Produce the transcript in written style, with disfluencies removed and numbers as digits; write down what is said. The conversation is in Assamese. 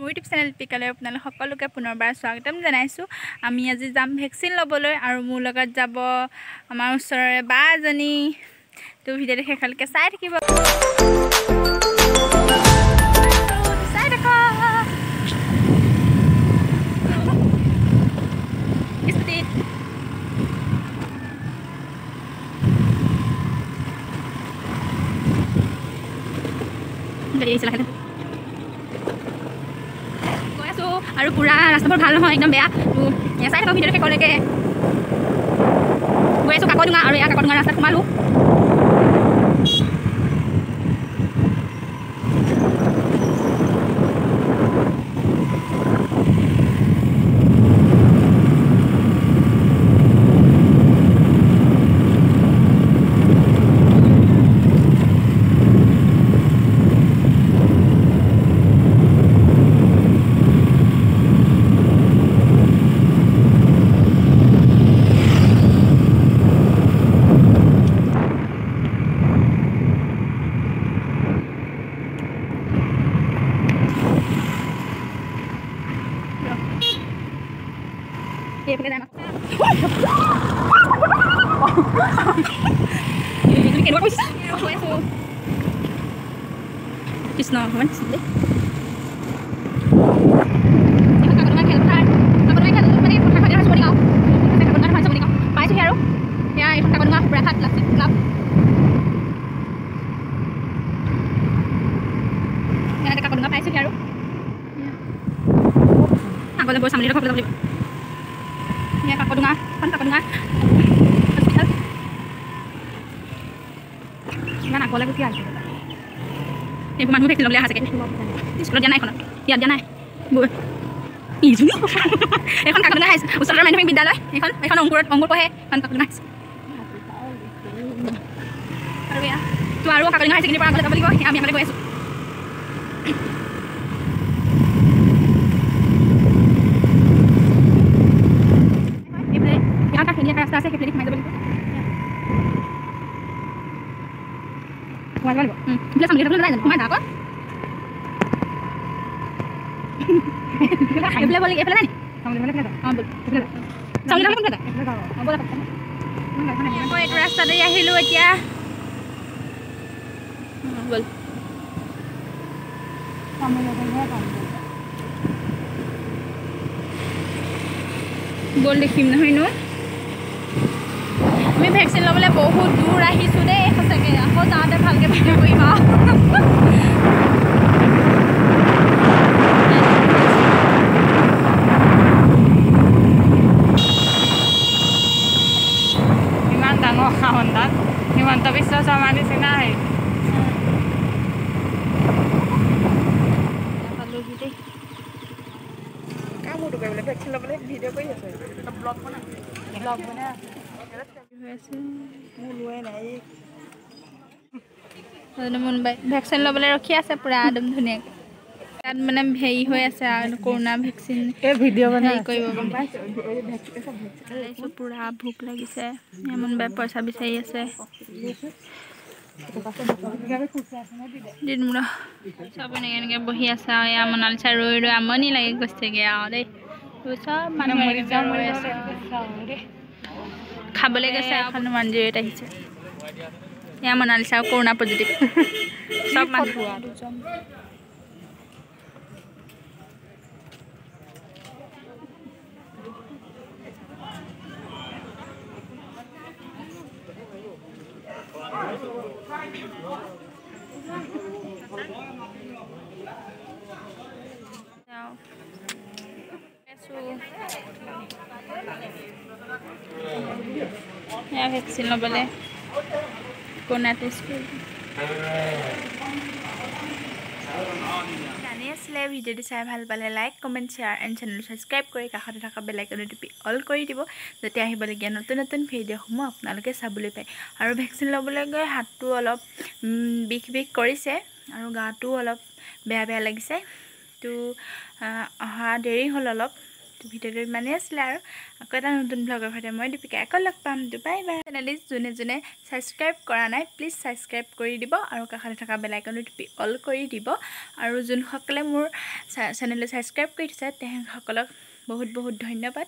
মোৰ ইউটিউব চেনেল পিকালৈ আপোনালোক সকলোকে পুনৰবাৰ স্বাগতম জনাইছোঁ। আমি আজি যাম ভেকচিন ল'বলৈ আৰু মোৰ লগত যাব আমাৰ ওচৰৰে বা এজনী। তো ভিডিঅ'টো শেষলৈকে চাই থাকিব। চাই থাকক। গৈ আছোঁ আৰু পুৰা ৰাস্তাবোৰ ভাল নহয়, একদম বেয়া। চাই থাকক ভিডিঅ'টো শেষলৈকে। গৈ আছোঁ কাকডোঙা আৰু এয়া কাকডোঙা ৰাস্তাত সোমালোঁ। Krishna Bhavan sini. Agaknya bos sambil kita beli. Ya Kakodunga, kan Kakodunga. Hospital. Gimana aku lagi tiap. Ibu mantu veksin lobele hasake. Sekolah dia naik kono. Ya dia naik. Bu. Ibu. Ekon Kakodunga has. Usara mantu vek bidalai. Ekon onggur pohe. Kan Kakodunga has. Aru ya. Tu aru Kakodunga has kini para aku beli ko. Ami aku go. Rasa ke playlist mai dabali. Wal. Bila sambil kita belajar, kemana aku? Bila boleh, bila ni? Sambil boleh kita. Sambil boleh kita. Boleh. Aku itu rasa dari hilu aja. Bol. Bol dekhim na hoy no. আমি ভেকচিন ল'বলৈ বহুত দূৰ আহিছোঁ দেই সঁচাকৈ আকৌ যাওঁতে ভালকৈ ভিডিঅ' কৰিম আৰু ইমান ডাঙৰ সাহন্দাত হিমন্ত বিশ্ব শৰ্মাৰ নিচিনা আহি পালোহি দেই কামটো কৰিবলৈ ভেকচিন ল'বলৈ ভিডিঅ' কৰি আছে ব্লগ বনাই ভেকচিন ল'বলৈ ৰখি আছে পুৰা একদম ধুনীয়াকৈ তাত মানে হেৰি হৈ আছে আৰু কৰোণা ভেকচিন ভিডিঅ' বনাই কৰিব গম পাইছোঁ পুৰা ভোক লাগিছে এমন বাই পইচা বিচাৰি আছে চব এনেকৈ বহি আছে আৰু এয়া মনালিচা ৰৈ ৰৈ আমনি লাগি গৈছেগৈ আৰু দেই চব মানুহ ৰৈ আছে খাবলৈ গৈছে এখন 108 আহিছে এয়া মনালিচা কৰোণা পজিটিভ চব মানুহ ভেকচিন ল'বলৈ কৰোণা টেষ্ট কৰিব জানি আছিলে ভিডিঅ'টো চাই ভাল পালে like comment share and channel subscribe কৰি কাষতে থকা বেল আইকনটো টিপি অল কৰি দিব যাতে আহিবলগীয়া নতুন নতুন ভিডিঅ'সমূহ আপোনালোকে চাবলৈ পায় আৰু ভেকচিন ল'বলৈ গৈ হাতটো অলপ বিষ কৰিছে আৰু গাটো অলপ বেয়া লাগিছে তো অহা দেৰি হ'ল অলপ তো ভিডিঅ'টো ইমানেই আছিলে আৰু আকৌ এটা নতুন ব্লগৰ সৈতে মই দীপিকা আকৌ লগ পাম। Bye bye. চেনেলটি যোনে যোনে ছাবস্ক্ৰাইব কৰা নাই প্লিজ ছাবস্ক্ৰাইব কৰি দিব আৰু কাষতে থকা বেল আইকনটো টিপি অল কৰি দিব। আৰু যোনসকলে মোৰ চেনেলটো ছাবস্ক্ৰাইব কৰি থৈছে তেসকলক বহুত বহুত ধন্যবাদ।